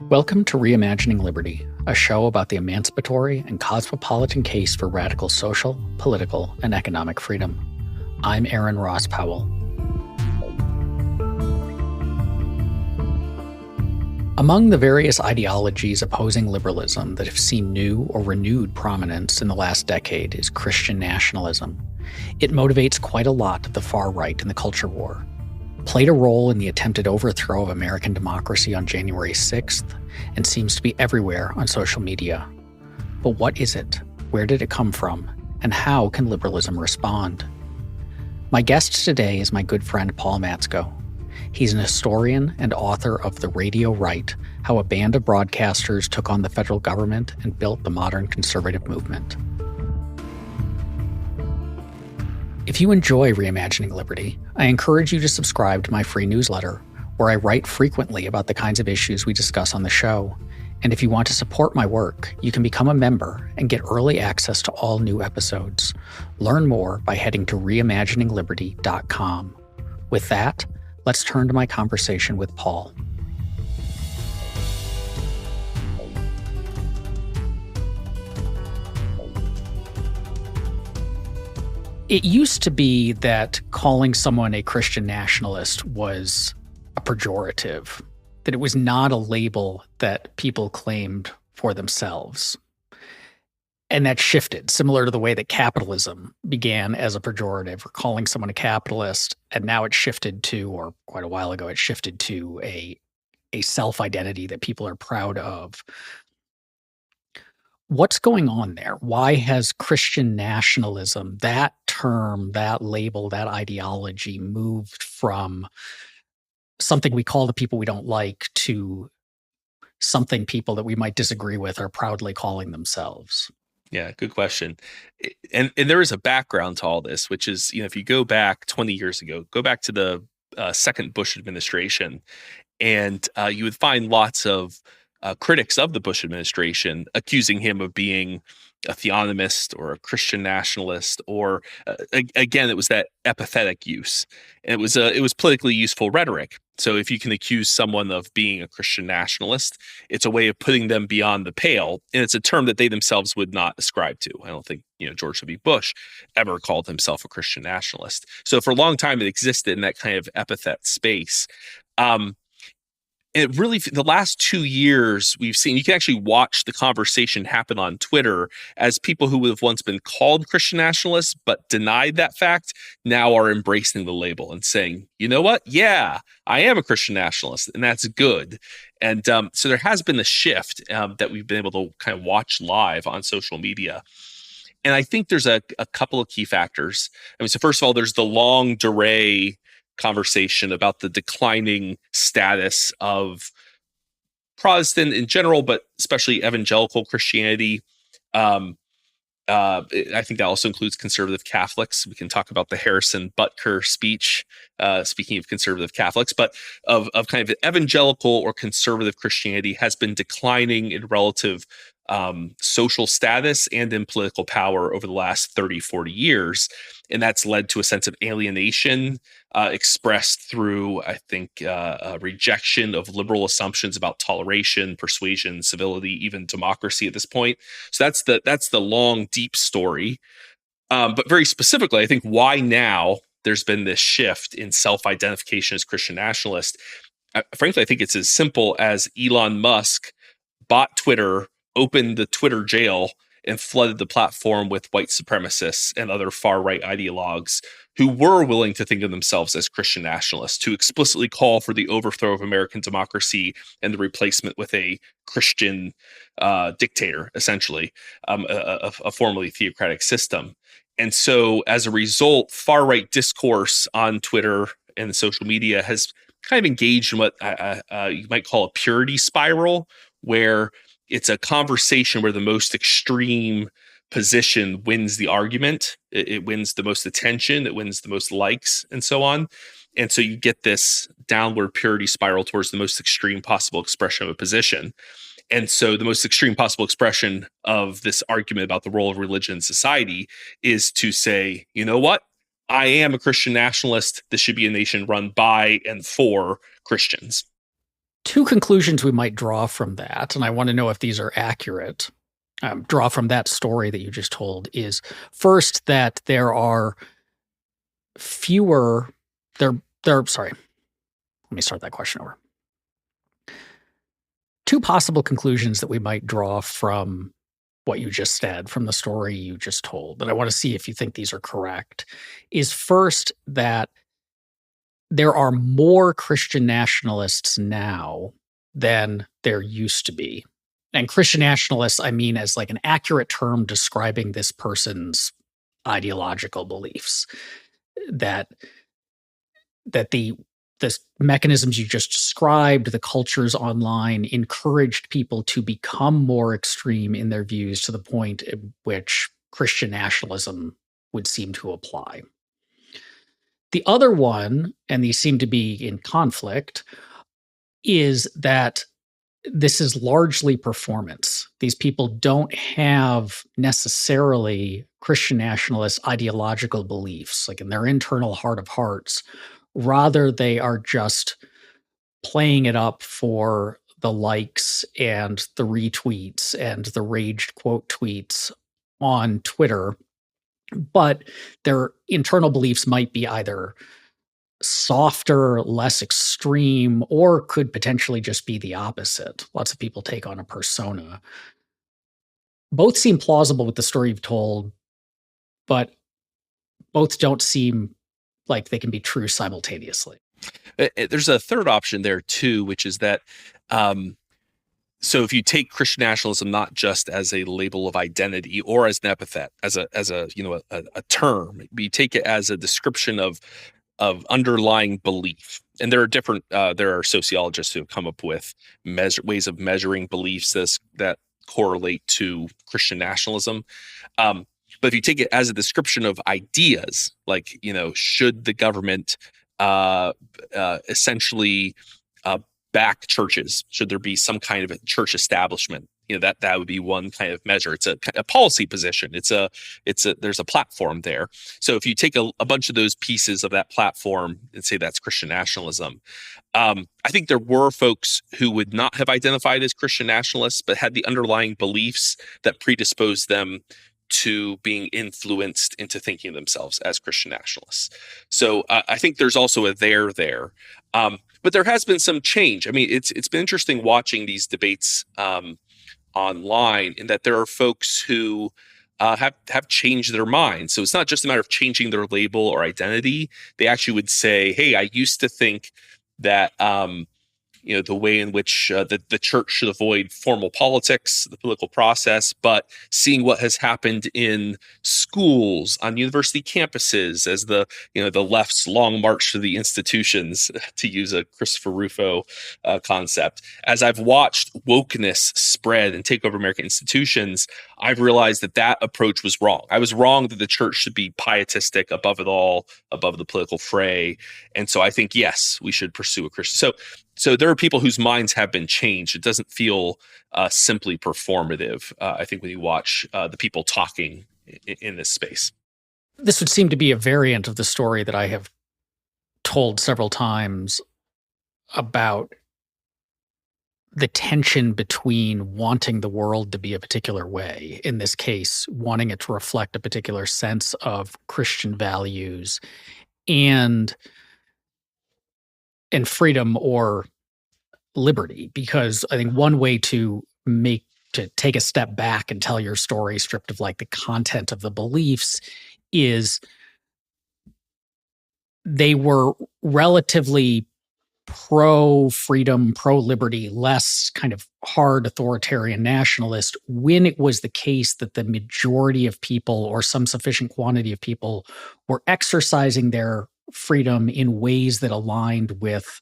Welcome to Reimagining Liberty, a show about the emancipatory and cosmopolitan case for radical social, political, and economic freedom. I'm Aaron Ross Powell. Among the various ideologies opposing liberalism that have seen new or renewed prominence in the last decade is Christian nationalism. It motivates quite a lot of the far right in the culture war, played a role in the attempted overthrow of American democracy on January 6th, and seems to be everywhere on social media. But what is it? Where did it come from? And how can liberalism respond? My guest today is my good friend Paul Matzko. He's an historian and author of The Radio Right: How a Band of Broadcasters Took on the Federal Government and Built the Modern Conservative Movement. If you enjoy Reimagining Liberty, I encourage you to subscribe to my free newsletter, where I write frequently about the kinds of issues we discuss on the show. And if you want to support my work, you can become a member and get early access to all new episodes. Learn more by heading to reimaginingliberty.com. With that, let's turn to my conversation with Paul. It used to be that calling someone a Christian nationalist was a pejorative, that it was not a label that people claimed for themselves. And that shifted, similar to the way that capitalism began as a pejorative, or calling someone a capitalist, and now it shifted to, or quite a while ago, it shifted to a self-identity that people are proud of. What's going on there? Why has Christian nationalism, that term, that label, that ideology, moved from something we call the people we don't like to something people that we might disagree with are proudly calling themselves? Yeah, good question. And there is a background to all this, which is, if you go back 20 years ago, go back to the second Bush administration, and you would find lots of critics of the Bush administration accusing him of being a theonomist or a Christian nationalist, or again, it was that epithetic use, and it was politically useful rhetoric. So if you can accuse someone of being a Christian nationalist, it's a way of putting them beyond the pale, and it's a term that they themselves would not ascribe to. I don't think George W. Bush ever called himself a Christian nationalist. So for a long time, it existed in that kind of epithet space. It really, the last 2 years, we've seen, you can actually watch the conversation happen on Twitter as people who would have once been called Christian nationalists but denied that fact now are embracing the label and saying, you know what? Yeah, I am a Christian nationalist, and that's good. And so there has been a shift that we've been able to kind of watch live on social media. And I think there's a couple of key factors. So first of all, there's the longue durée conversation about the declining status of Protestant in general, but especially evangelical Christianity. I think that also includes conservative Catholics. We can talk about the Harrison Butker speech, speaking of conservative Catholics, but of kind of evangelical or conservative Christianity has been declining in relative social status and in political power over the last 30, 40 years. And that's led to a sense of alienation expressed through, I think, a rejection of liberal assumptions about toleration, persuasion, civility, even democracy at this point. So that's the long, deep story. But very specifically, I think why now there's been this shift in self-identification as Christian nationalist. Frankly, I think it's as simple as Elon Musk bought Twitter, opened the Twitter jail, and flooded the platform with white supremacists and other far-right ideologues who were willing to think of themselves as Christian nationalists, to explicitly call for the overthrow of American democracy and the replacement with a Christian dictator, essentially, a formerly theocratic system. And so as a result, far-right discourse on Twitter and social media has kind of engaged in what you might call a purity spiral, where it's a conversation where the most extreme position wins the argument. It wins the most attention. It wins the most likes, and so on. And so you get this downward purity spiral towards the most extreme possible expression of a position. And so the most extreme possible expression of this argument about the role of religion in society is to say, you know what? I am a Christian nationalist. This should be a nation run by and for Christians. two conclusions we might draw from that, and I want to know if these are accurate. Draw from that story that you just told is first that there are fewer sorry, let me start that question over. Two possible conclusions that we might draw from what you just said, from the story you just told, but I want to see if you think these are correct, is first that there are more Christian nationalists now than there used to be. And Christian nationalists, I mean, as like an accurate term describing this person's ideological beliefs. That the mechanisms you just described, the cultures online, encouraged people to become more extreme in their views to the point at which Christian nationalism would seem to apply. The other one, and these seem to be in conflict, is that this is largely performance. These people don't have necessarily Christian nationalist ideological beliefs, like in their internal heart of hearts. Rather, they are just playing it up for the likes and the retweets and the raged quote tweets on Twitter. But their internal beliefs might be either softer, less extreme, or could potentially just be the opposite. Lots of people take on a persona. Both seem plausible with the story you've told, but both don't seem like they can be true simultaneously. There's a third option there too, which is that so if you take Christian nationalism not just as a label of identity or as an epithet, as a term, you take it as a description of underlying belief. And there are different there are sociologists who have come up with ways of measuring beliefs that correlate to Christian nationalism. But if you take it as a description of ideas, like, should the government essentially back churches? Should there be some kind of a church establishment? That would be one kind of measure. It's a policy position. There's a platform there. So if you take a bunch of those pieces of that platform and say that's Christian nationalism, I think there were folks who would not have identified as Christian nationalists, but had the underlying beliefs that predisposed them to being influenced into thinking of themselves as Christian nationalists. So I think there's also a there. But there has been some change. I mean, it's been interesting watching these debates online, in that there are folks who have changed their minds. So it's not just a matter of changing their label or identity. They actually would say, hey, I used to think that the way in which the church should avoid formal politics, the political process, but seeing what has happened in schools, on university campuses, as the left's long march to the institutions, to use a Christopher Rufo concept, as I've watched wokeness spread and take over American institutions, I've realized that approach was wrong. I was wrong that the church should be pietistic above it all, above the political fray. And so I think, yes, we should pursue a Christian. So there are people whose minds have been changed. It doesn't feel simply performative, I think, when you watch the people talking in this space. This would seem to be a variant of the story that I have told several times about the tension between wanting the world to be a particular way, in this case, wanting it to reflect a particular sense of Christian values and freedom or liberty. Because I think one way to take a step back and tell your story stripped of like the content of the beliefs is they were relatively pro-freedom, pro-liberty, less kind of hard authoritarian nationalist, when it was the case that the majority of people, or some sufficient quantity of people, were exercising their freedom in ways that aligned with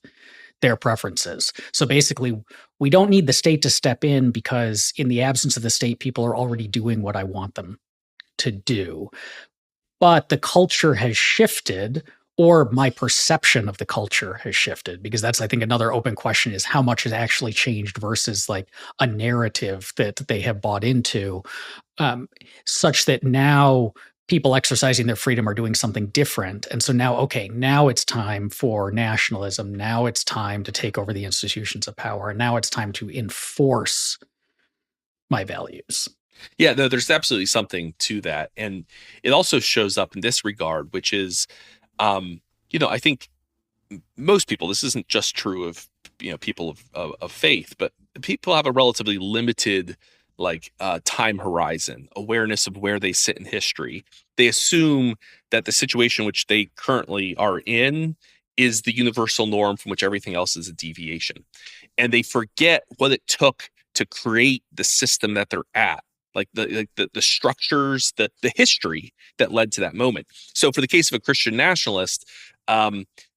their preferences. So basically, we don't need the state to step in, because in the absence of the state, people are already doing what I want them to do. But the culture has shifted, or my perception of the culture has shifted, because that's, I think, another open question, is how much has actually changed versus like a narrative that they have bought into, such that now people exercising their freedom are doing something different. And so now, okay, now it's time for nationalism. Now it's time to take over the institutions of power. And now it's time to enforce my values. Yeah, no, there's absolutely something to that. And it also shows up in this regard, which is, I think most people, this isn't just true of, people of faith, but people have a relatively limited time horizon, awareness of where they sit in history. They assume that the situation which they currently are in is the universal norm from which everything else is a deviation. And they forget what it took to create the system that they're at, like the structures, the history that led to that moment. So for the case of a Christian nationalist,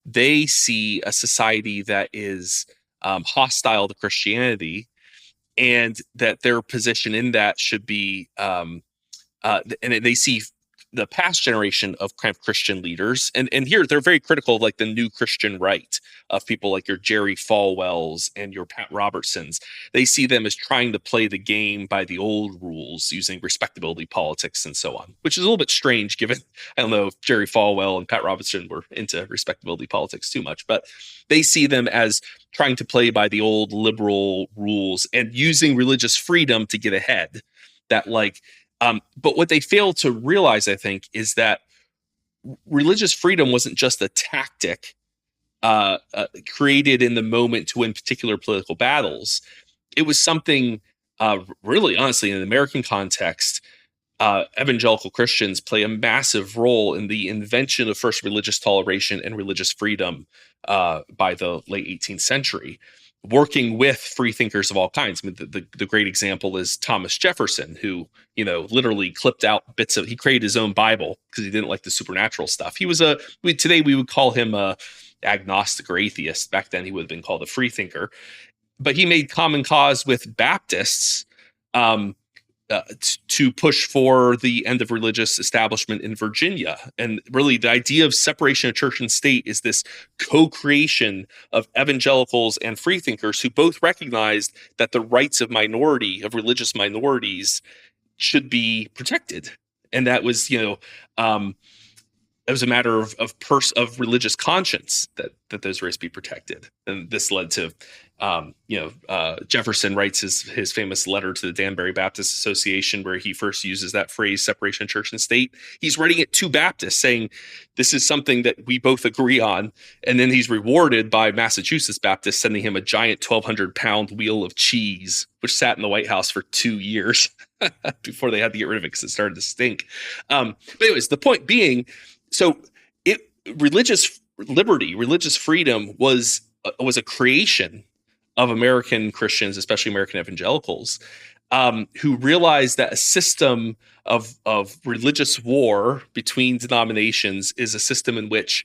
they see a society that is hostile to Christianity, and that their position in that should be, and they see the past generation of kind of Christian leaders, and here they're very critical of like the new Christian right, of people like your Jerry Falwells and your Pat Robertsons. They see them as trying to play the game by the old rules, using respectability politics and so on, which is a little bit strange given, I don't know if Jerry Falwell and Pat Robertson were into respectability politics too much, but they see them as trying to play by the old liberal rules and using religious freedom to get ahead. But what they fail to realize, I think, is that religious freedom wasn't just a tactic created in the moment to win particular political battles. It was something, really, honestly, in an American context, evangelical Christians play a massive role in the invention of first religious toleration and religious freedom by the late 18th century, working with free thinkers of all kinds. I mean, the great example is Thomas Jefferson, who, literally clipped out bits of, he created his own Bible because he didn't like the supernatural stuff. He was today we would call him a agnostic or atheist. Back then he would have been called a free thinker, but he made common cause with Baptists, to push for the end of religious establishment in Virginia. And really the idea of separation of church and state is this co-creation of evangelicals and freethinkers who both recognized that the rights of religious minorities should be protected. And that was, it was a matter of religious conscience that those rights be protected. And this led to, Jefferson writes his famous letter to the Danbury Baptist Association, where he first uses that phrase, separation of church and state. He's writing it to Baptists, saying this is something that we both agree on. And then he's rewarded by Massachusetts Baptists sending him a giant 1,200-pound wheel of cheese, which sat in the White House for 2 years before they had to get rid of it because it started to stink. But anyways, the point being, religious liberty, religious freedom was a creation of American Christians, especially American evangelicals, who realized that a system of religious war between denominations is a system in which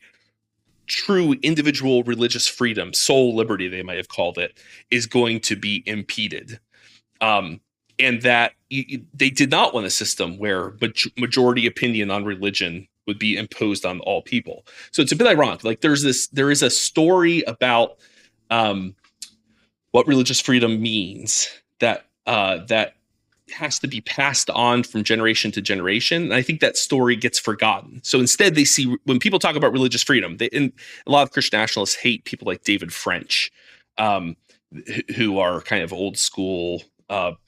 true individual religious freedom, soul liberty, they might have called it, is going to be impeded. And that they did not want a system where majority opinion on religion would be imposed on all people. So it's a bit ironic. Like there is a story about what religious freedom means that has to be passed on from generation to generation. And I think that story gets forgotten. So instead, they see, when people talk about religious freedom, and a lot of Christian nationalists hate people like David French, who are kind of old school,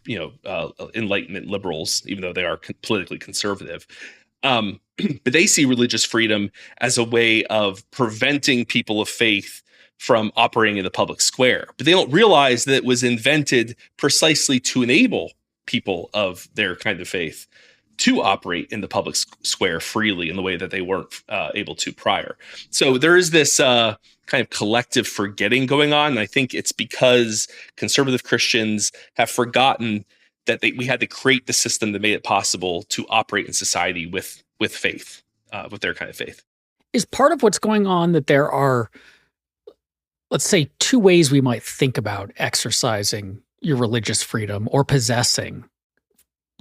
Enlightenment liberals, even though they are politically conservative. But they see religious freedom as a way of preventing people of faith from operating in the public square. But they don't realize that it was invented precisely to enable people of their kind of faith to operate in the public square freely in the way that they weren't able to prior. So there is this kind of collective forgetting going on. And I think it's because conservative Christians have forgotten that we had to create the system that made it possible to operate in society with faith, with their kind of faith. Is part of what's going on that there are, let's say, two ways we might think about exercising your religious freedom or possessing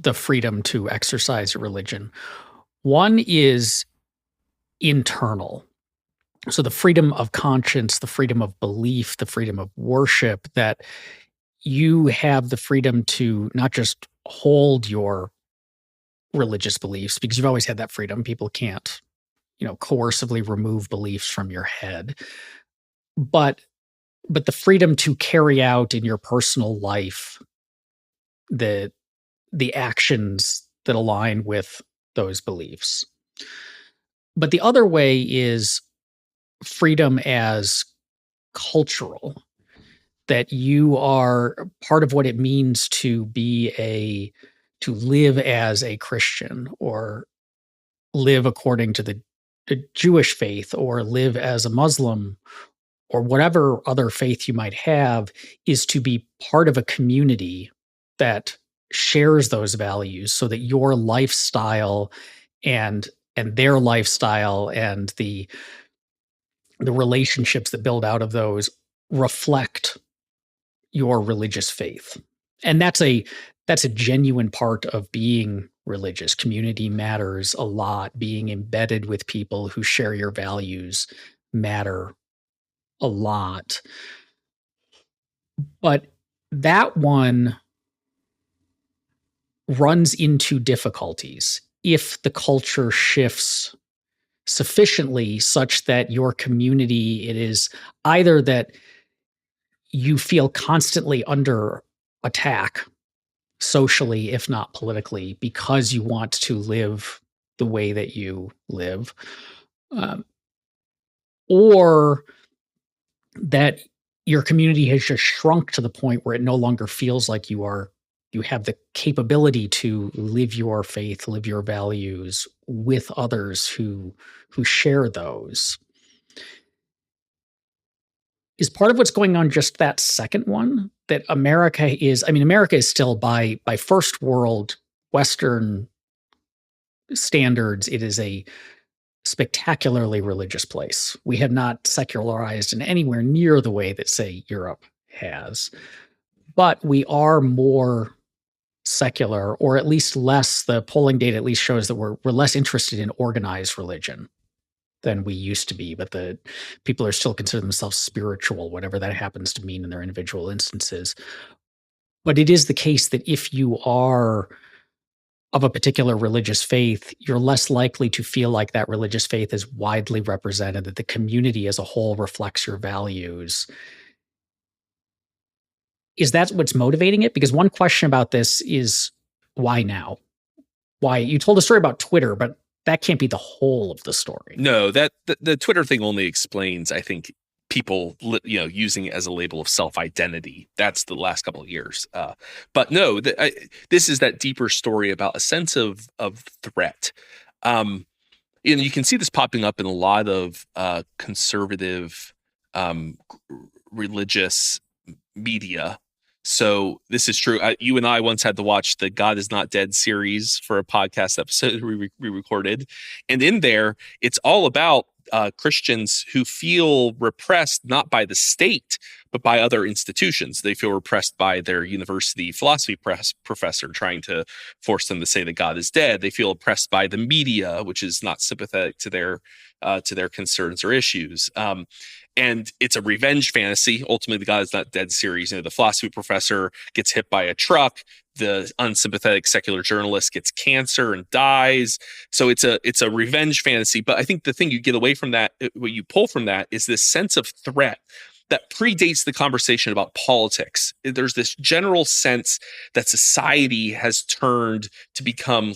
the freedom to exercise your religion. One is internal. So the freedom of conscience, the freedom of belief, the freedom of worship, that you have the freedom to not just hold your religious beliefs because you've always had that freedom. People can't, coercively remove beliefs from your head. But the freedom to carry out in your personal life the actions that align with those beliefs. But the other way is freedom as cultural, that you are part of what it means to live as a Christian, or live according to the Jewish faith, or live as a Muslim, or whatever other faith you might have, is to be part of a community that shares those values, so that your lifestyle and their lifestyle and the relationships that build out of those reflect your religious faith. And that's a genuine part of being religious. Community matters a lot. Being embedded with people who share your values matter a lot. But that one runs into difficulties if the culture shifts sufficiently such that your community, it is either that you feel constantly under attack socially, if not politically, because you want to live the way that you live, um, or that your community has just shrunk to the point where it no longer feels like you have the capability to live your faith, live your values with others who share those. Is part of what's going on just that second one? That America is still by first world Western standards, it is a spectacularly religious place. We have not secularized in anywhere near the way that, say, Europe has. But we are more secular, or at least less. The polling data at least shows that we're less interested in organized religion than we used to be, but the people are still consider themselves spiritual, whatever that happens to mean in their individual instances. But it is the case that if you are of a particular religious faith, you're less likely to feel like that religious faith is widely represented, that the community as a whole reflects your values. Is that what's motivating it? Because one question about this is, why now? Why? You told a story about Twitter, but that can't be the whole of the story. No, that the Twitter thing only explains, I think, people using it as a label of self-identity. That's the last couple of years. But no, this is that deeper story about a sense of threat. You can see this popping up in a lot of conservative religious media. So this is true. You and I once had to watch the God is Not Dead series for a podcast episode we recorded. And in there, it's all about Christians who feel repressed not by the state, but by other institutions. They feel repressed by their university philosophy professor trying to force them to say that God is dead. They feel oppressed by the media, which is not sympathetic to their concerns or issues. And it's a revenge fantasy. Ultimately, the God is Not Dead series, the philosophy professor gets hit by a truck. The unsympathetic secular journalist gets cancer and dies. So it's a revenge fantasy. But I think the thing you get away from that, what you pull from that, is this sense of threat that predates the conversation about politics. There's this general sense that society has turned to become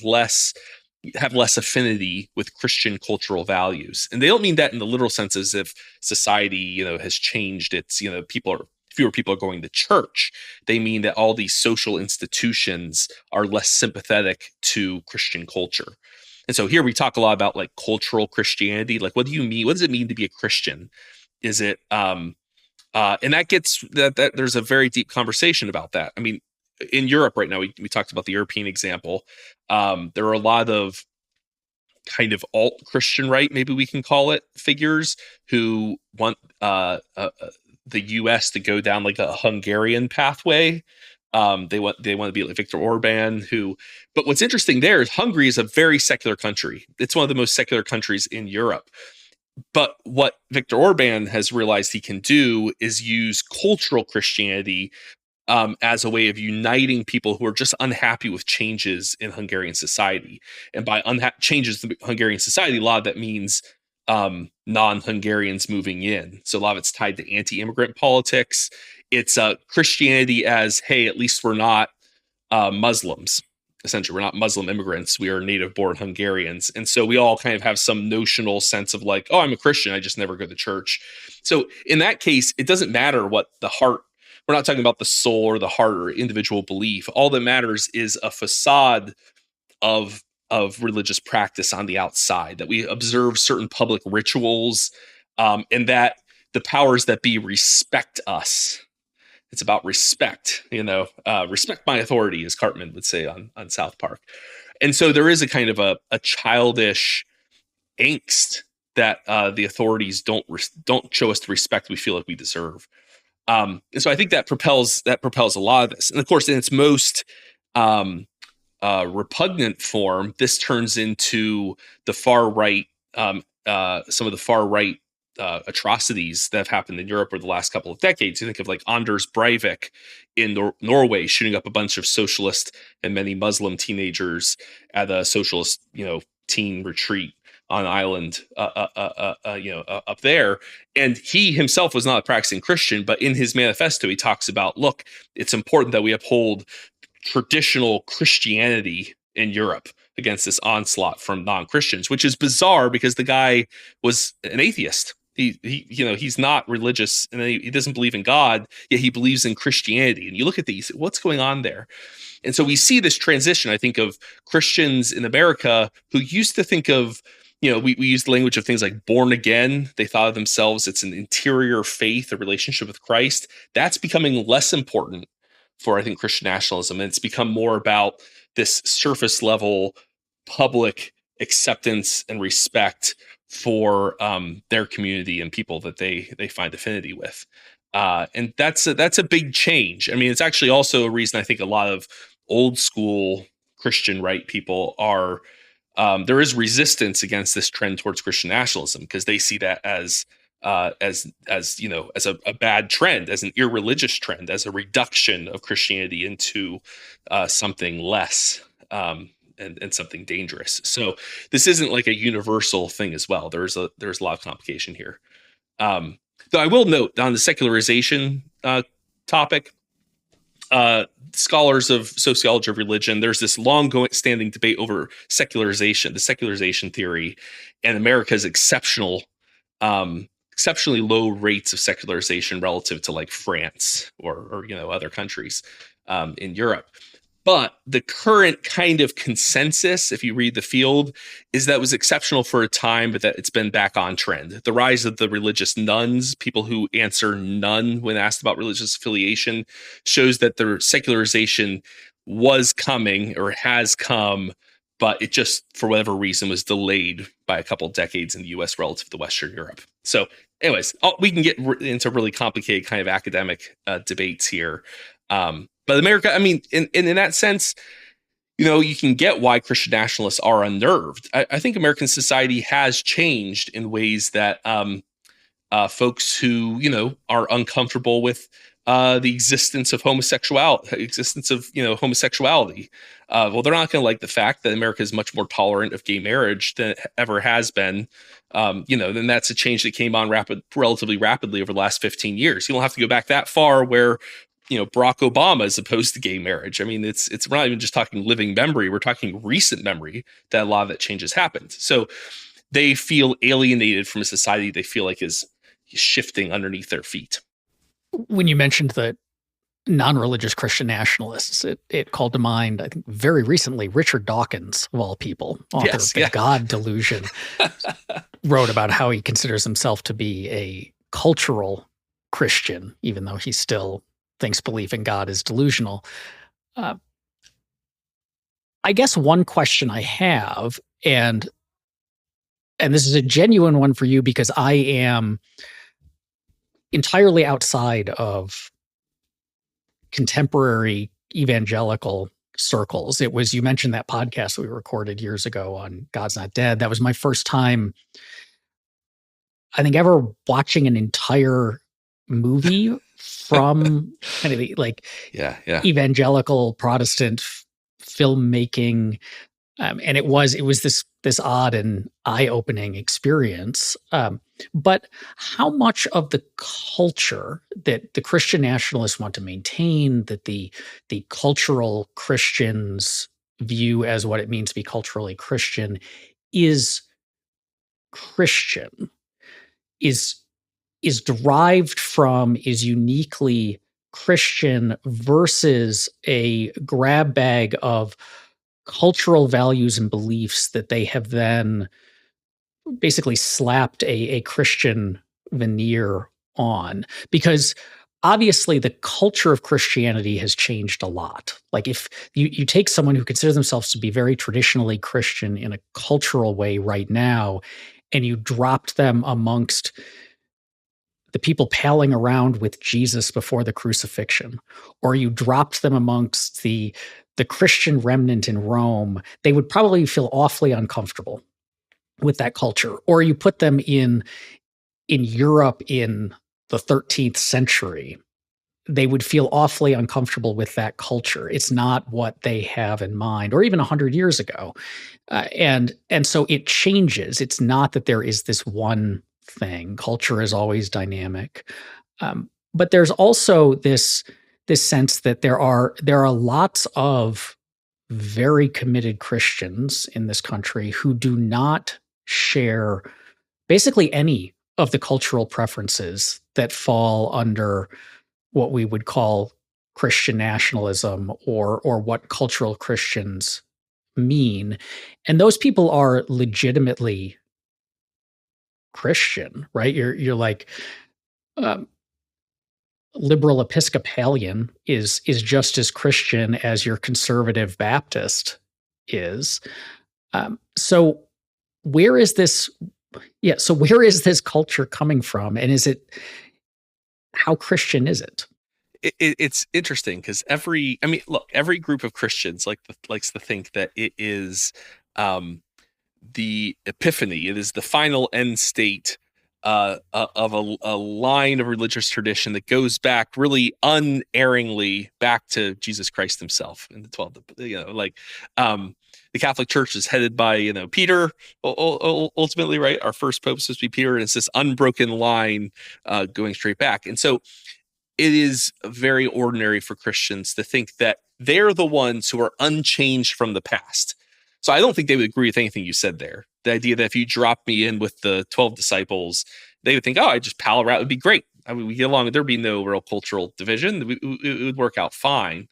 have less affinity with Christian cultural values. And they don't mean that in the literal sense as if society, has changed. It's, fewer people are going to church. They mean that all these social institutions are less sympathetic to Christian culture. And so here we talk a lot about like cultural Christianity. Like, what do you mean? What does it mean to be a Christian? Is it, and that gets that there's a very deep conversation about that. I mean, in Europe right now, we talked about the European example. There are a lot of kind of alt Christian right, maybe we can call it, figures who want the U.S. to go down like a Hungarian pathway. They want to be like Viktor Orban, but what's interesting there is Hungary is a very secular country. It's one of the most secular countries in Europe. But what Viktor Orban has realized he can do is use cultural Christianity as a way of uniting people who are just unhappy with changes in Hungarian society. And by changes in Hungarian society, a lot of that means non-Hungarians moving in. So a lot of it's tied to anti-immigrant politics. It's Christianity as, hey, at least we're not Muslims. Essentially, we're not Muslim immigrants. We are native-born Hungarians. And so we all kind of have some notional sense of like, oh, I'm a Christian. I just never go to church. So in that case, it doesn't matter what the heart, we're not talking about the soul or the heart or individual belief. All that matters is a facade of religious practice on the outside, that we observe certain public rituals, and that the powers that be respect us. It's about respect, respect my authority, as Cartman would say on South Park. And so there is a kind of a childish angst that the authorities don't show us the respect we feel like we deserve. And so I think that propels a lot of this. And of course, in its most repugnant form, this turns into the far right, some of the far right atrocities that have happened in Europe over the last couple of decades. You think of like Anders Breivik in Norway shooting up a bunch of socialist and many Muslim teenagers at a socialist, teen retreat on an island, up there. And he himself was not a practicing Christian, but in his manifesto, he talks about, look, it's important that we uphold traditional Christianity in Europe against this onslaught from non-Christians, which is bizarre because the guy was an atheist. He's not religious and he doesn't believe in God, yet he believes in Christianity. And you look at these, what's going on there? And so we see this transition, I think, of Christians in America who used to think of, we use the language of things like born again. They thought of themselves, it's an interior faith, a relationship with Christ. That's becoming less important for, I think, Christian nationalism. And it's become more about this surface level public acceptance and respect for their community and people that they find affinity with. And that's a big change. I mean, it's actually also a reason I think a lot of old school Christian right people are, there is resistance against this trend towards Christian nationalism because they see that as a bad trend, as an irreligious trend, as a reduction of Christianity into something less. And something dangerous. So this isn't like a universal thing as well. There's a lot of complication here. Though I will note on the secularization topic, scholars of sociology of religion, there's this long-standing debate over secularization, the secularization theory, and America's exceptionally low rates of secularization relative to like France or other countries in Europe. But the current kind of consensus, if you read the field, is that it was exceptional for a time, but that it's been back on trend. The rise of the religious nuns, people who answer none when asked about religious affiliation, shows that the secularization was coming or has come, but it just, for whatever reason, was delayed by a couple of decades in the US relative to Western Europe. So anyways, we can get into really complicated kind of academic debates here. But America, I mean, in that sense, you can get why Christian nationalists are unnerved. I think American society has changed in ways that folks who, are uncomfortable with the existence of homosexuality, well, they're not going to like the fact that America is much more tolerant of gay marriage than it ever has been. Then that's a change that came on relatively rapidly over the last 15 years. You don't have to go back that far where Barack Obama is opposed to gay marriage. I mean, we're not even just talking living memory. We're talking recent memory that a lot of that change has happened. So they feel alienated from a society they feel like is shifting underneath their feet. When you mentioned the non-religious Christian nationalists, it called to mind, I think very recently, Richard Dawkins, of all people, author of The God Delusion, wrote about how he considers himself to be a cultural Christian, even though he still thinks belief in God is delusional. I guess one question I have, and this is a genuine one for you because I am entirely outside of contemporary evangelical circles. It was, you mentioned that podcast we recorded years ago on God's Not Dead. That was my first time, I think, ever watching an entire movie from kind of the like Yeah. evangelical Protestant filmmaking, and it was this odd and eye-opening experience. But how much of the culture that the Christian nationalists want to maintain, that the cultural Christians view as what it means to be culturally Christian, is Christian, is is derived from, is uniquely Christian versus a grab bag of cultural values and beliefs that they have then basically slapped a Christian veneer on. Because obviously the culture of Christianity has changed a lot. Like if you take someone who considers themselves to be very traditionally Christian in a cultural way right now, and you dropped them amongst the people palling around with Jesus before the crucifixion, or you dropped them amongst the Christian remnant in Rome, they would probably feel awfully uncomfortable with that culture. Or you put them in Europe in the 13th century, they would feel awfully uncomfortable with that culture. It's not what they have in mind, or even 100 years ago. And so it changes. It's not that there is this one thing. Culture is always dynamic. But there's also this sense that there are lots of very committed Christians in this country who do not share basically any of the cultural preferences that fall under what we would call Christian nationalism, or what cultural Christians mean. And those people are legitimately Christian, right? You're like, um, liberal Episcopalian is just as Christian as your conservative Baptist is. So where is this? Yeah. So where is this culture coming from, and is it, how Christian is it? It's interesting because every group of Christians likes to think that it is the epiphany. It is the final end state of a line of religious tradition that goes back really unerringly back to Jesus Christ himself in the 12. The Catholic Church is headed by Peter, ultimately, right? Our first pope is supposed to be Peter, and it's this unbroken line going straight back. And so it is very ordinary for Christians to think that they're the ones who are unchanged from the past. So I don't think they would agree with anything you said there. The idea that if you drop me in with the 12 disciples, they would think, oh, I just pal around, it would be great. I mean, we get along, there'd be no real cultural division. It would work out fine.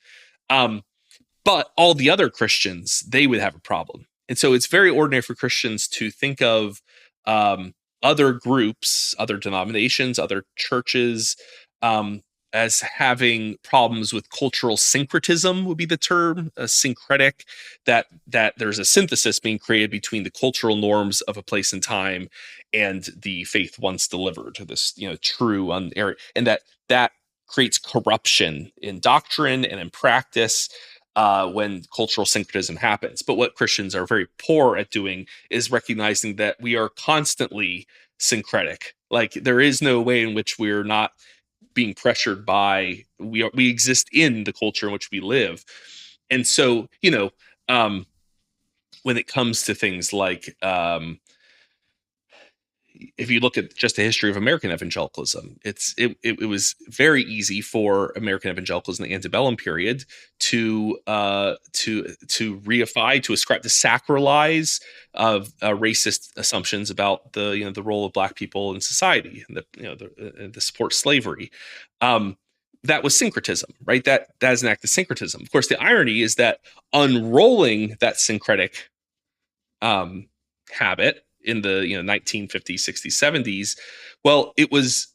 But all the other Christians, they would have a problem. And so it's very ordinary for Christians to think of other groups, other denominations, other churches, as having problems with cultural syncretism would be the term, syncretic, that there's a synthesis being created between the cultural norms of a place and time and the faith once delivered, this true and that creates corruption in doctrine and in practice when cultural syncretism happens. But what Christians are very poor at doing is recognizing that we are constantly syncretic. Like there is no way in which we're not being pressured by, we exist in the culture in which we live. And so when it comes to things like if you look at just the history of American evangelicalism, it was very easy for American evangelicals in the antebellum period to reify, to ascribe, to sacralize of racist assumptions about the role of Black people in society and the support slavery. That was syncretism, right? That is an act of syncretism. Of course, the irony is that unrolling that syncretic habit in the 1950s, 60s, 70s, well, it was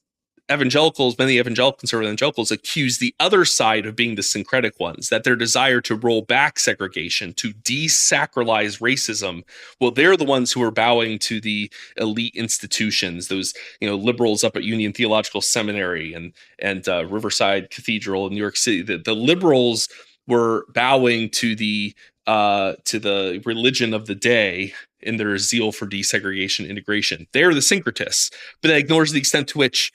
evangelicals, many evangelical conservative evangelicals accused the other side of being the syncretic ones, that their desire to roll back segregation, to desacralize racism, well, they're the ones who are bowing to the elite institutions, those liberals up at Union Theological Seminary and Riverside Cathedral in New York City. The liberals were bowing to the religion of the day in their zeal for desegregation integration. They're the syncretists, but that ignores the extent to which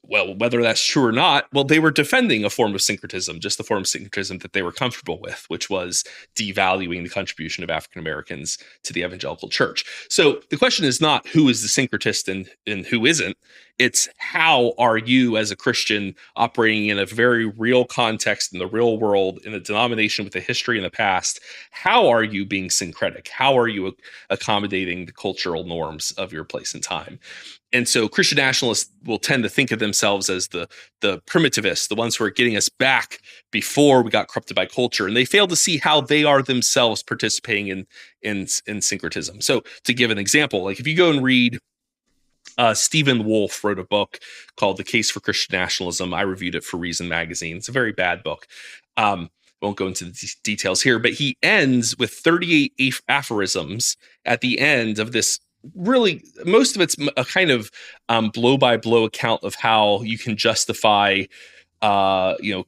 Well, whether that's true or not, well, they were defending a form of syncretism, just the form of syncretism that they were comfortable with, which was devaluing the contribution of African Americans to the evangelical church. So the question is not who is the syncretist and who isn't. It's how are you as a Christian operating in a very real context in the real world, in a denomination with a history in the past? How are you being syncretic? How are you accommodating the cultural norms of your place and time? And so Christian nationalists will tend to think of themselves as the primitivists, the ones who are getting us back before we got corrupted by culture, and they fail to see how they are themselves participating in syncretism. So to give an example, like if you go and read Stephen Wolfe wrote a book called The Case for Christian Nationalism. I reviewed it for Reason Magazine. It's a very bad book. Won't go into the details here, but he ends with 38 aphorisms at the end of this. Really, most of it's a kind of blow-by-blow account of how you can justify,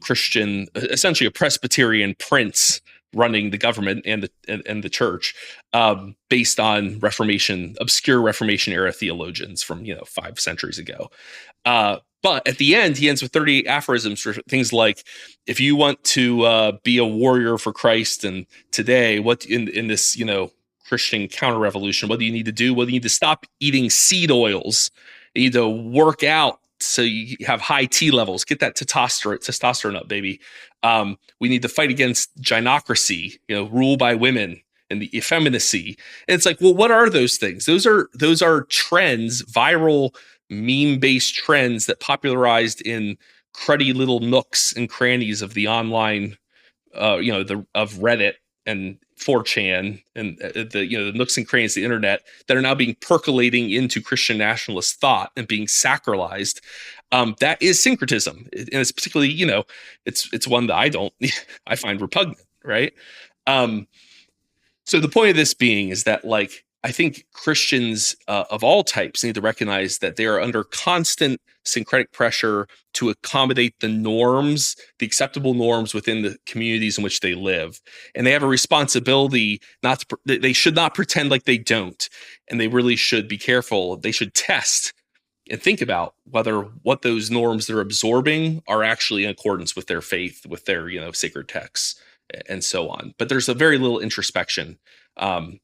Christian, essentially a Presbyterian prince running the government and the church, based on obscure Reformation era theologians from 5 centuries ago. But at the end, he ends with 38 aphorisms for things like, if you want to be a warrior for Christ, and today, what in this Christian counter-revolution, what do you need to do? Well, you need to stop eating seed oils. You need to work out so you have high T levels. Get that testosterone up, baby. We need to fight against gynocracy, rule by women and the effeminacy. And it's like, well, what are those things? Those are trends, viral meme-based trends that popularized in cruddy little nooks and crannies of the online, of Reddit and 4chan and the nooks and crannies of the internet that are now being percolating into Christian nationalist thought and being sacralized. That is syncretism, and it's particularly it's one that I find repugnant, right? So the point of this being is that, like, I think Christians of all types need to recognize that they are under constant syncretic pressure to accommodate the norms, the acceptable norms within the communities in which they live. And they have a responsibility they should not pretend like they don't. And they really should be careful. They should test and think about whether what those norms they're absorbing are actually in accordance with their faith, with their, sacred texts and so on. But there's a very little introspection. From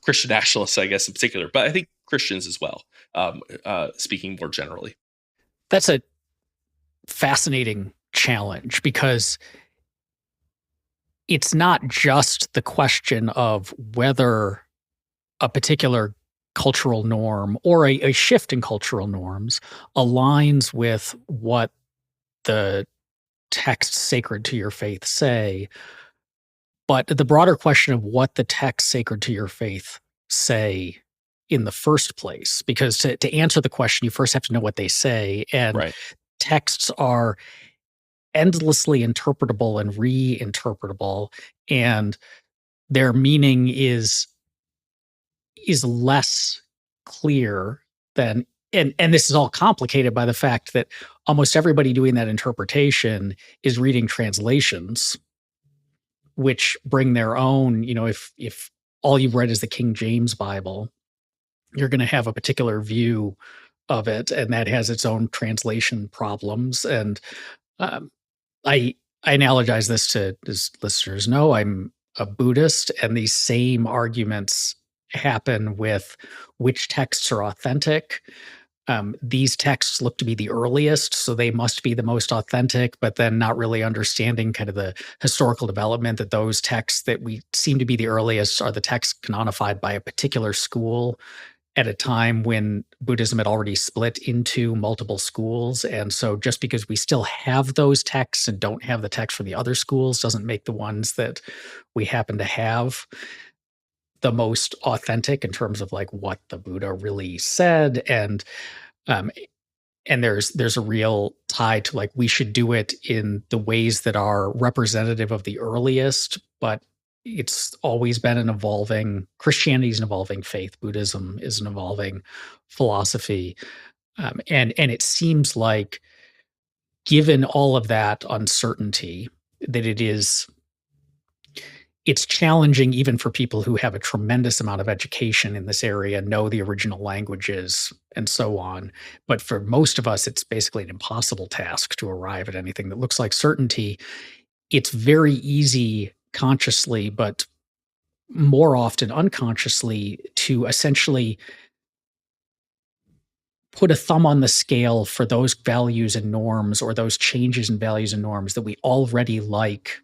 Christian nationalists, I guess, in particular, but I think Christians as well, speaking more generally. That's a fascinating challenge, because it's not just the question of whether a particular cultural norm or a shift in cultural norms aligns with what the texts sacred to your faith say, but the broader question of what the texts sacred to your faith say in the first place. Because to answer the question, you first have to know what they say. And right. Texts are endlessly interpretable and reinterpretable, and their meaning is less clear than, and this is all complicated by the fact that almost everybody doing that interpretation is reading translations, which bring their own, if all you've read is the King James Bible, you're going to have a particular view of it, and that has its own translation problems. And I analogize this to, as listeners know, I'm a Buddhist, and these same arguments happen with which texts are authentic. These texts look to be the earliest, so they must be the most authentic, but then not really understanding kind of the historical development that those texts that we seem to be the earliest are the texts canonified by a particular school at a time when Buddhism had already split into multiple schools. And so just because we still have those texts and don't have the text for the other schools doesn't make the ones that we happen to have the most authentic in terms of like what the Buddha really said. And there's a real tie to like, we should do it in the ways that are representative of the earliest, but it's always been Christianity is an evolving faith. Buddhism is an evolving philosophy. And it seems like, given all of that uncertainty, that it is it's challenging even for people who have a tremendous amount of education in this area, know the original languages, and so on. But for most of us, it's basically an impossible task to arrive at anything that looks like certainty. It's very easy consciously, but more often unconsciously, to essentially put a thumb on the scale for those values and norms, or those changes in values and norms that we already like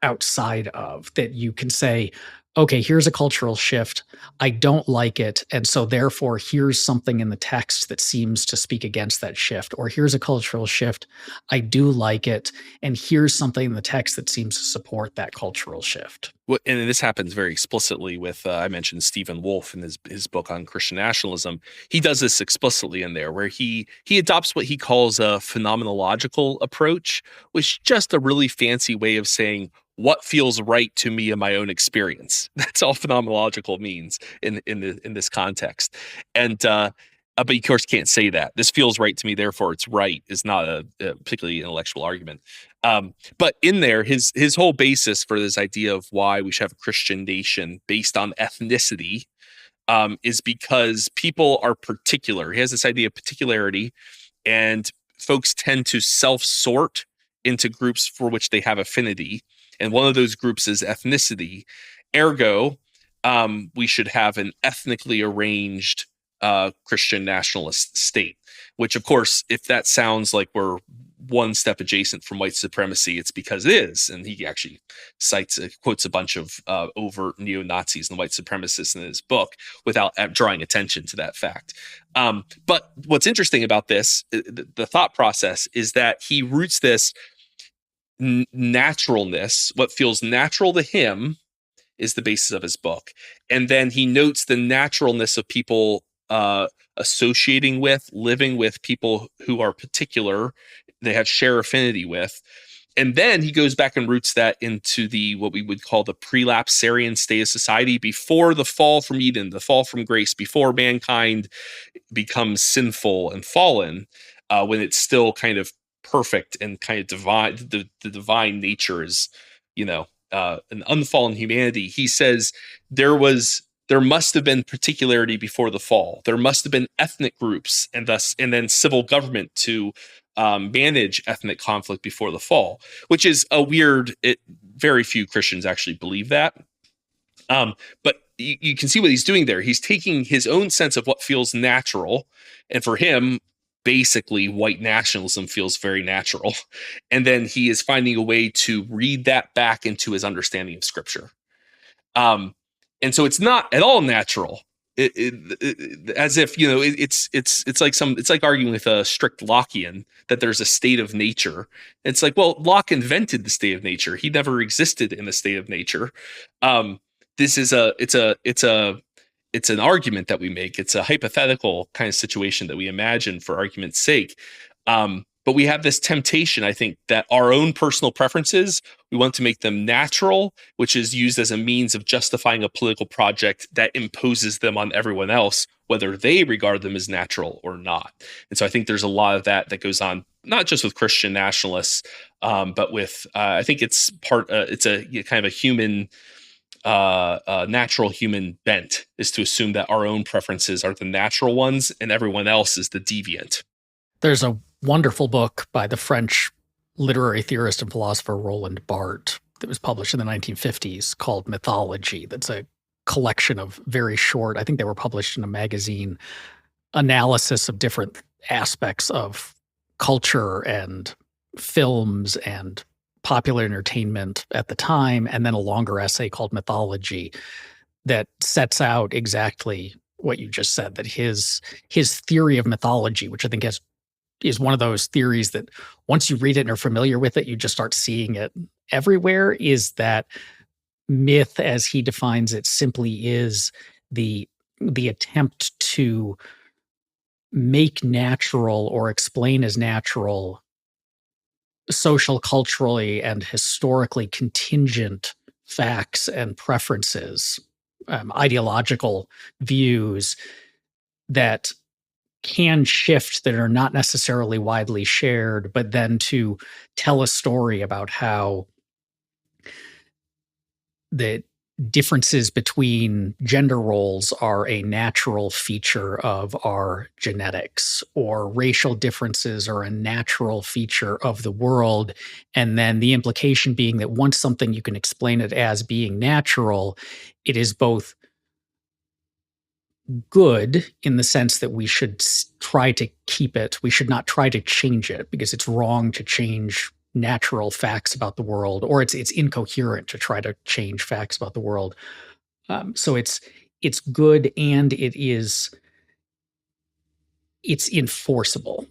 outside of, that you can say, okay, here's a cultural shift. I don't like it. And so therefore, here's something in the text that seems to speak against that shift. Or here's a cultural shift. I do like it. And here's something in the text that seems to support that cultural shift. Well, and this happens very explicitly with, I mentioned Stephen Wolfe in his book on Christian nationalism. He does this explicitly in there, where he adopts what he calls a phenomenological approach, which is just a really fancy way of saying what feels right to me in my own experience. That's all phenomenological means in this context. And but you of course can't say that. This feels right to me, therefore it's right, is not a particularly intellectual argument. But in there, his whole basis for this idea of why we should have a Christian nation based on ethnicity is because people are particular. He has this idea of particularity, and folks tend to self-sort into groups for which they have affinity. And one of those groups is ethnicity. Ergo, we should have an ethnically arranged Christian nationalist state, which, of course, if that sounds like we're one step adjacent from white supremacy, it's because it is. And he actually quotes a bunch of overt neo-Nazis and white supremacists in his book without drawing attention to that fact. But what's interesting about this, the thought process, is that he roots this naturalness, what feels natural to him, is the basis of his book. And then he notes the naturalness of people associating with, living with people who are particular, they have share affinity with. And then he goes back and roots that into what we would call the prelapsarian state of society before the fall from Eden, the fall from grace, before mankind becomes sinful and fallen, when it's still kind of perfect and kind of divine. The divine nature is, an unfallen humanity. He says there must have been particularity before the fall. There must have been ethnic groups and then civil government to manage ethnic conflict before the fall, which is a weird. Very few Christians actually believe that. But you can see what he's doing there. He's taking his own sense of what feels natural, and for him, basically, white nationalism feels very natural. And then he is finding a way to read that back into his understanding of Scripture. And so it's not at all natural. As if it's like arguing with a strict Lockean that there's a state of nature. It's like, well, Locke invented the state of nature. He never existed in the state of nature. This is it's an argument that we make. It's a hypothetical kind of situation that we imagine for argument's sake. But we have this temptation, I think, that our own personal preferences, we want to make them natural, which is used as a means of justifying a political project that imposes them on everyone else, whether they regard them as natural or not. And so I think there's a lot of that goes on, not just with Christian nationalists, but with, I think it's a kind of a human, natural human bent, is to assume that our own preferences are the natural ones and everyone else is the deviant. There's a wonderful book by the French literary theorist and philosopher Roland Barthes that was published in the 1950s called Mythology. That's a collection of very short, I think they were published in a magazine, analysis of different aspects of culture and films and popular entertainment at the time, and then a longer essay called Mythology that sets out exactly what you just said, that his theory of mythology, which I think is one of those theories that once you read it and are familiar with it, you just start seeing it everywhere, is that myth, as he defines it, simply is the attempt to make natural or explain as natural social, culturally, and historically contingent facts and preferences, ideological views that can shift, that are not necessarily widely shared, but then to tell a story about how that differences between gender roles are a natural feature of our genetics, or racial differences are a natural feature of the world. And then the implication being that once something you can explain it as being natural, it is both good in the sense that we should try to keep it. We should not try to change it, because it's wrong to change natural facts about the world, or it's incoherent to try to change facts about the world. So it's good, and it's enforceable.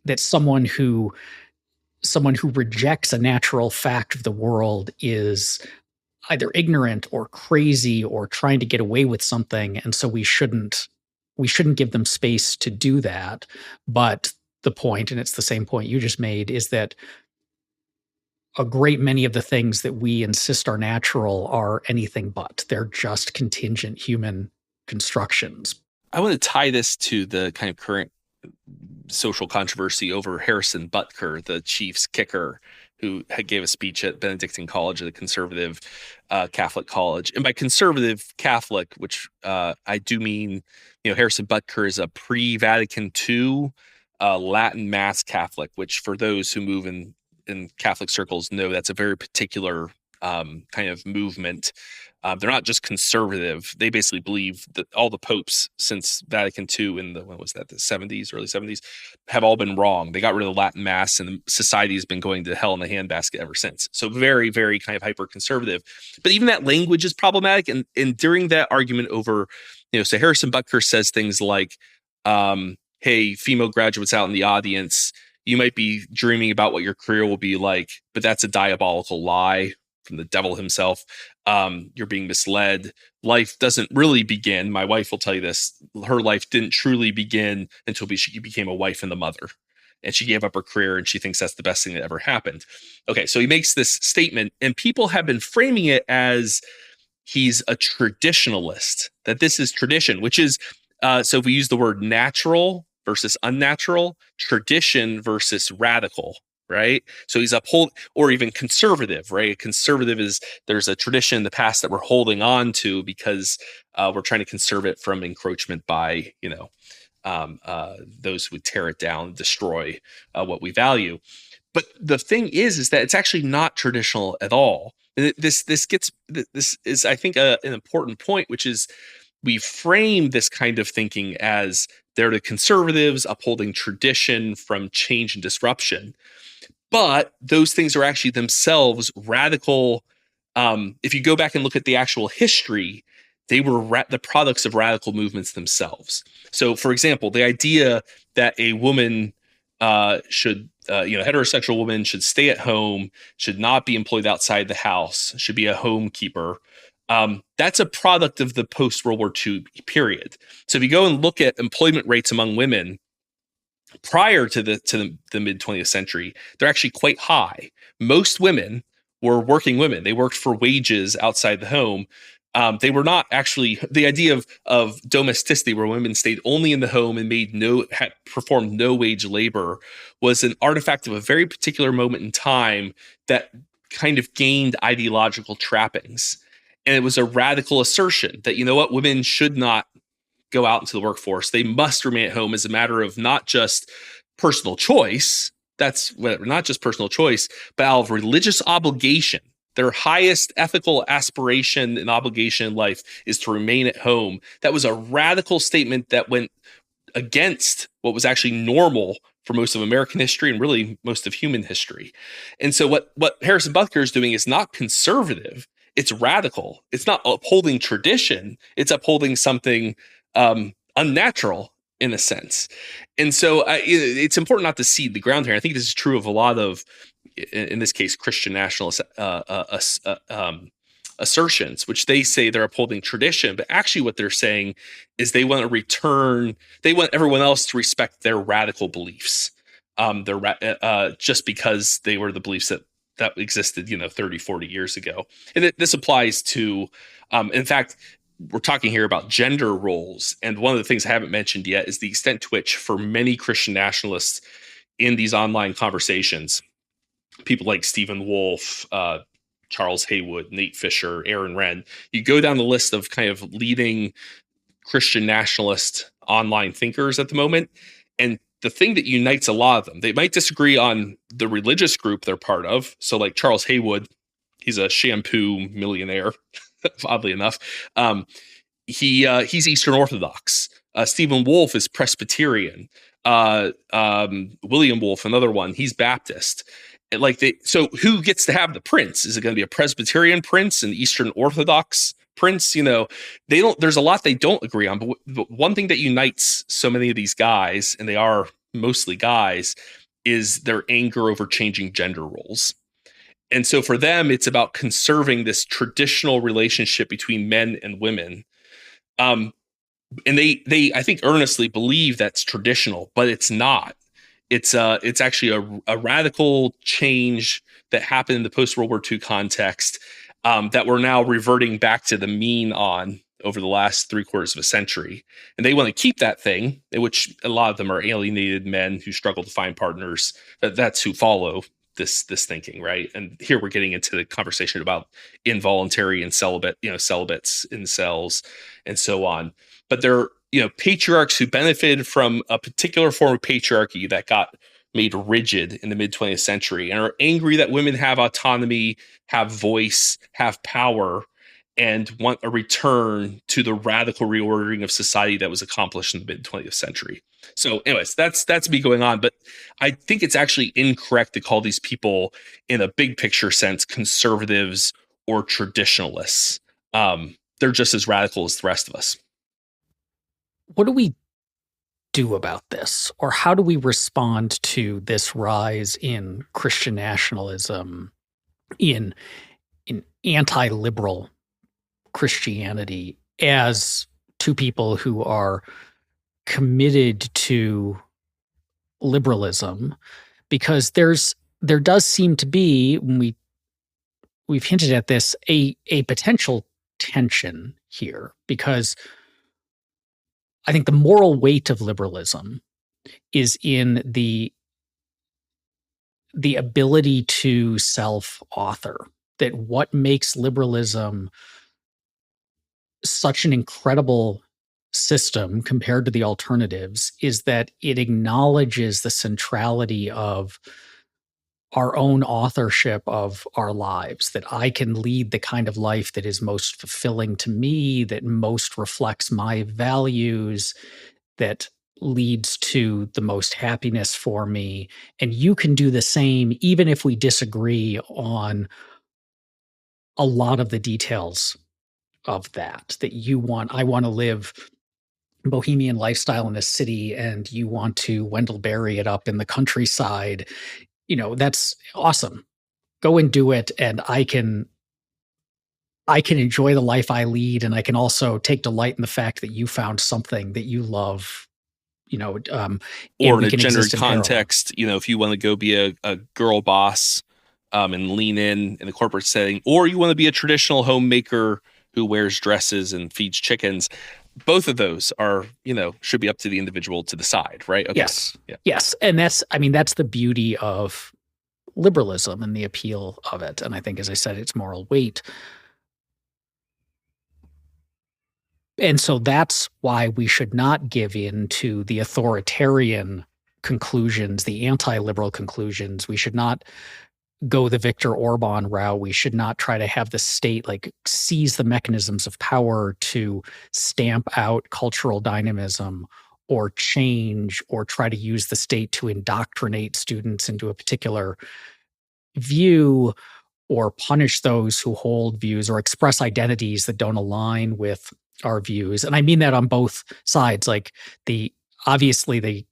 That someone who rejects a natural fact of the world is either ignorant or crazy or trying to get away with something, and so we shouldn't give them space to do that. But the point, and it's the same point you just made, is that a great many of the things that we insist are natural are anything but. They're just contingent human constructions. I want to tie this to the kind of current social controversy over Harrison Butker, the Chiefs kicker, who gave a speech at Benedictine College, at a conservative Catholic college. And by conservative Catholic, which I do mean, Harrison Butker is a pre-Vatican II Latin Mass Catholic, which for those who move in Catholic circles know that's a very particular kind of movement. They're not just conservative. They basically believe that all the popes since Vatican II in the, when was that, the 70s, early 70s, have all been wrong. They got rid of the Latin Mass, and society has been going to hell in a handbasket ever since. So very, very kind of hyper conservative. But even that language is problematic. And during that argument over, so Harrison Butker says things like, hey, female graduates out in the audience, you might be dreaming about what your career will be like, but that's a diabolical lie from the devil himself. You're being misled. Life doesn't really begin. My wife will tell you this. Her life didn't truly begin until she became a wife and a mother. And she gave up her career, and she thinks that's the best thing that ever happened. Okay, so he makes this statement, and people have been framing it as he's a traditionalist, that this is tradition, which is, so if we use the word natural versus unnatural, tradition versus radical, right? So he's or even conservative, right? Conservative is, there's a tradition in the past that we're holding on to because we're trying to conserve it from encroachment by, those who would tear it down, destroy what we value. But the thing is that it's actually not traditional at all. And this is, I think, an important point, which is we frame this kind of thinking as they're the conservatives upholding tradition from change and disruption. But those things are actually themselves radical. If you go back and look at the actual history, they were the products of radical movements themselves. So, for example, the idea that a woman heterosexual woman should stay at home, should not be employed outside the house, should be a homekeeper. That's a product of the post-World War II period. So if you go and look at employment rates among women prior to the mid 20th century, they're actually quite high. Most women were working women. They worked for wages outside the home. They were not actually, the idea of domesticity, where women stayed only in the home and performed no wage labor, was an artifact of a very particular moment in time that kind of gained ideological trappings. And it was a radical assertion that, women should not go out into the workforce. They must remain at home as a matter of not just personal choice. That's not just personal choice, but out of religious obligation. Their highest ethical aspiration and obligation in life is to remain at home. That was a radical statement that went against what was actually normal for most of American history and really most of human history. And so what Harrison Butker is doing is not conservative. It's radical. It's not upholding tradition. It's upholding something unnatural in a sense. And so it's important not to cede the ground here. I think this is true of a lot of, in this case, Christian nationalist assertions, which they say they're upholding tradition, but actually what they're saying is they want everyone else to respect their radical beliefs, just because they were the beliefs that existed, 30, 40 years ago. And this applies to, in fact, we're talking here about gender roles. And one of the things I haven't mentioned yet is the extent to which, for many Christian nationalists in these online conversations, people like Stephen Wolfe, Charles Haywood, Nate Fisher, Aaron Renn. You go down the list of kind of leading Christian nationalist online thinkers at the moment. And the thing that unites a lot of them, they might disagree on the religious group they're part of. So, like Charles Haywood, he's a shampoo millionaire, oddly enough. He's Eastern Orthodox. Stephen Wolfe is Presbyterian. William Wolfe, another one, he's Baptist. And so who gets to have the prince? Is it going to be a Presbyterian prince, an Eastern Orthodox prince? They don't. There's a lot they don't agree on. But one thing that unites so many of these guys, and they are mostly guys, is their anger over changing gender roles. And so for them, it's about conserving this traditional relationship between men and women. And they I think earnestly believe that's traditional, but it's not. It's actually a radical change that happened in the post-World War II context that we're now reverting back to the mean on over the last 3/4 of a century. And they want to keep that thing, which a lot of them are alienated men who struggle to find partners. That's who follow this thinking, right? And here we're getting into the conversation about involuntary and celibates, incels, and so on. But they're patriarchs who benefited from a particular form of patriarchy that got made rigid in the mid-20th century and are angry that women have autonomy, have voice, have power, and want a return to the radical reordering of society that was accomplished in the mid-20th century. So anyways, that's me going on. But I think it's actually incorrect to call these people, in a big picture sense, conservatives or traditionalists. They're just as radical as the rest of us. What do we do about this? Or how do we respond to this rise in Christian nationalism, in anti-liberal Christianity, as two people who are committed to liberalism? Because there does seem to be, when we've hinted at this, a potential tension here, because I think the moral weight of liberalism is in the ability to self-author. That what makes liberalism such an incredible system compared to the alternatives is that it acknowledges the centrality of our own authorship of our lives, that I can lead the kind of life that is most fulfilling to me, that most reflects my values, that leads to the most happiness for me. And you can do the same, even if we disagree on a lot of the details of that I want to live bohemian lifestyle in a city and you want to Wendell Berry it up in the countryside. That's awesome. Go and do it. And I can enjoy the life I lead. And I can also take delight in the fact that you found something that you love, or in a gendered context, if you want to go be a girl boss and lean in the corporate setting, or you want to be a traditional homemaker who wears dresses and feeds chickens, both of those are, should be up to the individual to decide, right? Okay. Yes. Yeah. Yes. And that's the beauty of liberalism and the appeal of it. And I think, as I said, its moral weight. And so that's why we should not give in to the authoritarian conclusions, the anti-liberal conclusions. We should not go the Viktor Orban route. We should not try to have the state seize the mechanisms of power to stamp out cultural dynamism or change, or try to use the state to indoctrinate students into a particular view, or punish those who hold views or express identities that don't align with our views. And I mean that on both sides. Obviously the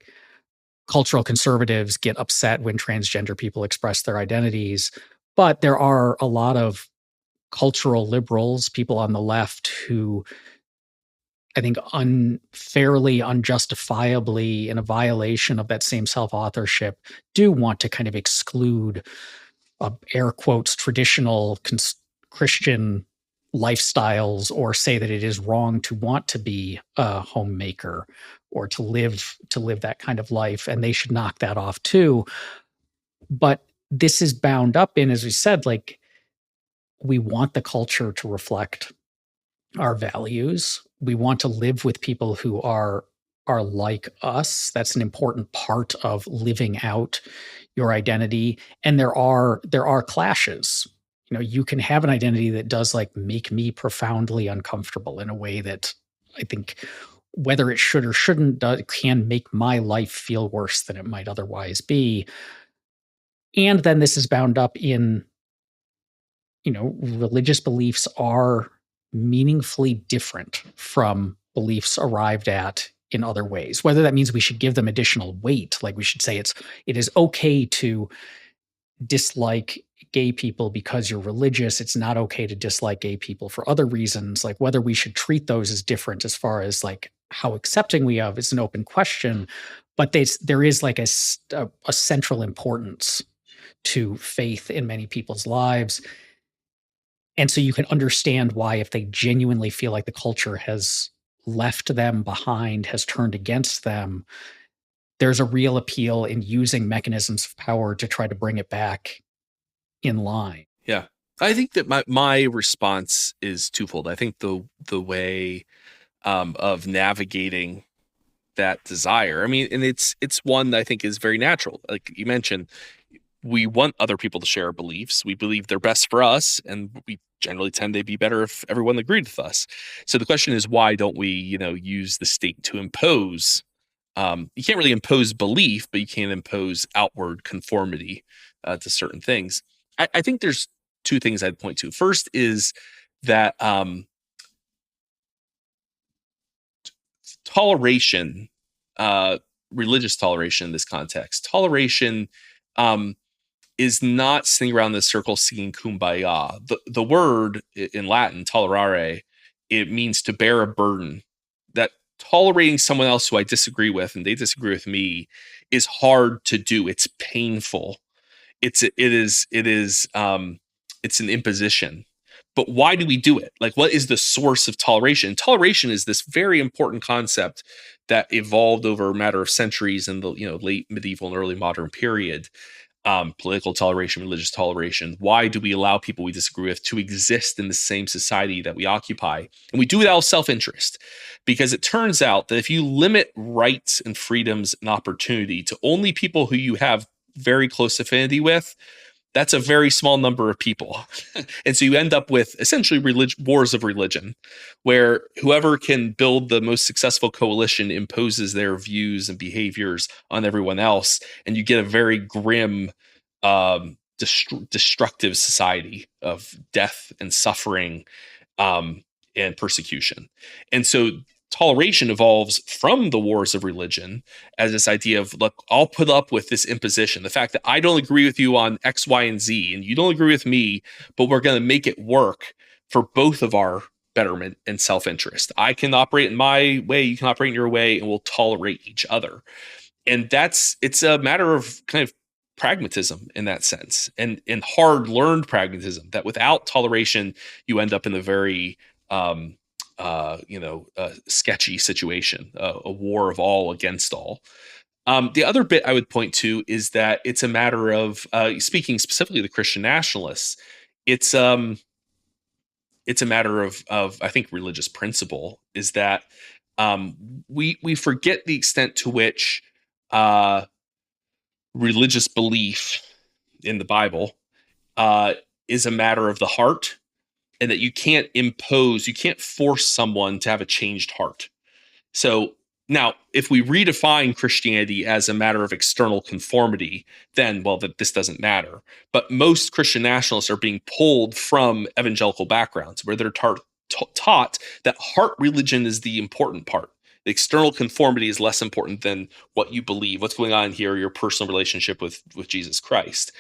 cultural conservatives get upset when transgender people express their identities, but there are a lot of cultural liberals, people on the left, who I think unfairly, unjustifiably, in a violation of that same self-authorship, do want to kind of exclude, air quotes, traditional Christian lifestyles, or say that it is wrong to want to be a homemaker or to live that kind of life, and they should knock that off too. But this is bound up in, as we said, we want the culture to reflect our values. We want to live with people who are like us. That's an important part of living out your identity. And there are clashes. You know, you can have an identity that does like make me profoundly uncomfortable in a way that I think whether it should or shouldn't can make my life feel worse than it might otherwise be. And then this is bound up in, you know, religious beliefs are meaningfully different from beliefs arrived at in other ways. Whether that means we should give them additional weight, like we should say it is okay to dislike gay people because you're religious. It's not okay to dislike gay people for other reasons. Like whether we should treat those as different as far as like how accepting we of is an open question. But there is like a central importance to faith in many people's lives. And so you can understand why, if they genuinely feel like the culture has left them behind, has turned against them, there's a real appeal in using mechanisms of power to try to bring it back in line. Yeah. I think that my response is twofold. I think the way of navigating that desire, I mean, and it's one that I think is very natural. Like you mentioned, we want other people to share our beliefs. We believe they're best for us, and we generally tend to be better if everyone agreed with us. So the question is, why don't we, use the state to impose? You can't really impose belief, but you can impose outward conformity to certain things. I think there's two things I'd point to. First is that toleration, religious toleration in this context, toleration is not sitting around the circle singing kumbaya. The word in Latin, tolerare, it means to bear a burden. That tolerating someone else who I disagree with and they disagree with me is hard to do. It's painful. It's an imposition. But why do we do it? Like, what is the source of toleration? Toleration is this very important concept that evolved over a matter of centuries in the late medieval and early modern period. Political toleration, religious toleration. Why do we allow people we disagree with to exist in the same society that we occupy? And we do it out of self-interest, because it turns out that if you limit rights and freedoms and opportunity to only people who you have very close affinity with, that's a very small number of people. And so you end up with essentially wars of religion, where whoever can build the most successful coalition imposes their views and behaviors on everyone else. And you get a very grim, destructive society of death and suffering and persecution. And so toleration evolves from the wars of religion as this idea of, look, I'll put up with this imposition, the fact that I don't agree with you on X, Y, and Z, and you don't agree with me, but we're going to make it work for both of our betterment and self-interest. I can operate in my way, you can operate in your way, and we'll tolerate each other. And it's a matter of kind of pragmatism in that sense, and hard-learned pragmatism, that without toleration, you end up in a very sketchy situation, a war of all against all. The other bit I would point to is that it's a matter of, speaking specifically to the Christian nationalists, it's a matter of I think religious principle, is that we forget the extent to which religious belief in the Bible is a matter of the heart, and that you can't force someone to have a changed heart. So now, if we redefine Christianity as a matter of external conformity, then, well, this doesn't matter. But most Christian nationalists are being pulled from evangelical backgrounds where they're taught that heart religion is the important part. The external conformity is less important than what you believe, what's going on here, your personal relationship with Jesus Christ.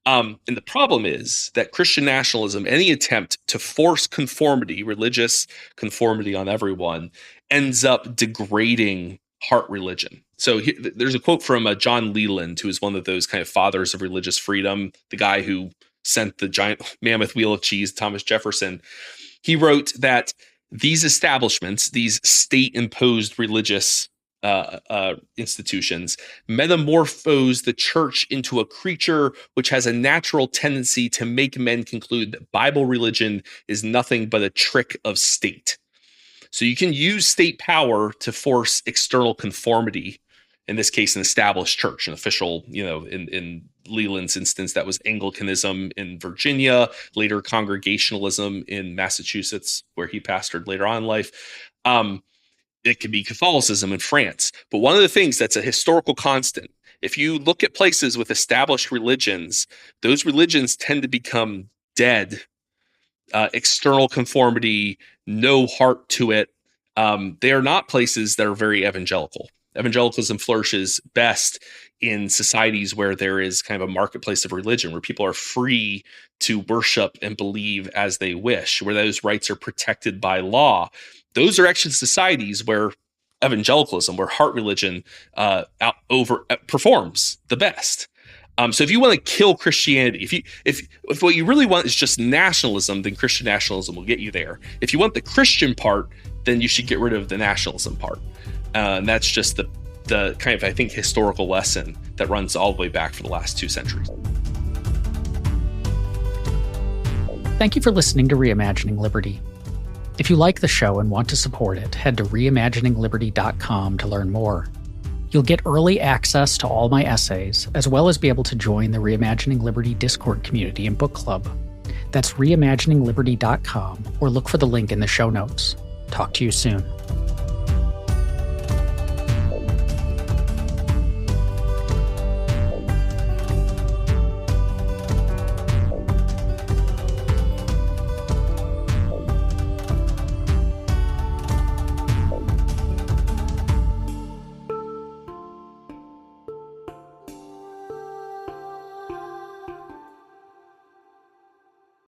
And the problem is that Christian nationalism, any attempt to force conformity, religious conformity on everyone, ends up degrading heart religion. So there's a quote from John Leland, who is one of those kind of fathers of religious freedom, the guy who sent the giant mammoth wheel of cheese to Thomas Jefferson. He wrote that these establishments, these state-imposed religious institutions, metamorphose the church into a creature which has a natural tendency to make men conclude that Bible religion is nothing but a trick of state. So you can use state power to force external conformity, in this case, an established church, an official, in Leland's instance, that was Anglicanism in Virginia, later Congregationalism in Massachusetts, where he pastored later on in life. It could be Catholicism in France. But one of the things that's a historical constant, if you look at places with established religions, those religions tend to become dead. External conformity, no heart to it. They are not places that are very evangelical. Evangelicalism flourishes best in societies where there is kind of a marketplace of religion, where people are free to worship and believe as they wish, where those rights are protected by law. Those are actually societies where evangelicalism, where heart religion performs the best. So if you want to kill Christianity, if what you really want is just nationalism, then Christian nationalism will get you there. If you want the Christian part, then you should get rid of the nationalism part. And that's just the kind of, I think, historical lesson that runs all the way back for the last 2 centuries. Thank you for listening to Reimagining Liberty. If you like the show and want to support it, head to reimaginingliberty.com to learn more. You'll get early access to all my essays, as well as be able to join the Reimagining Liberty Discord community and book club. That's reimaginingliberty.com, or look for the link in the show notes. Talk to you soon.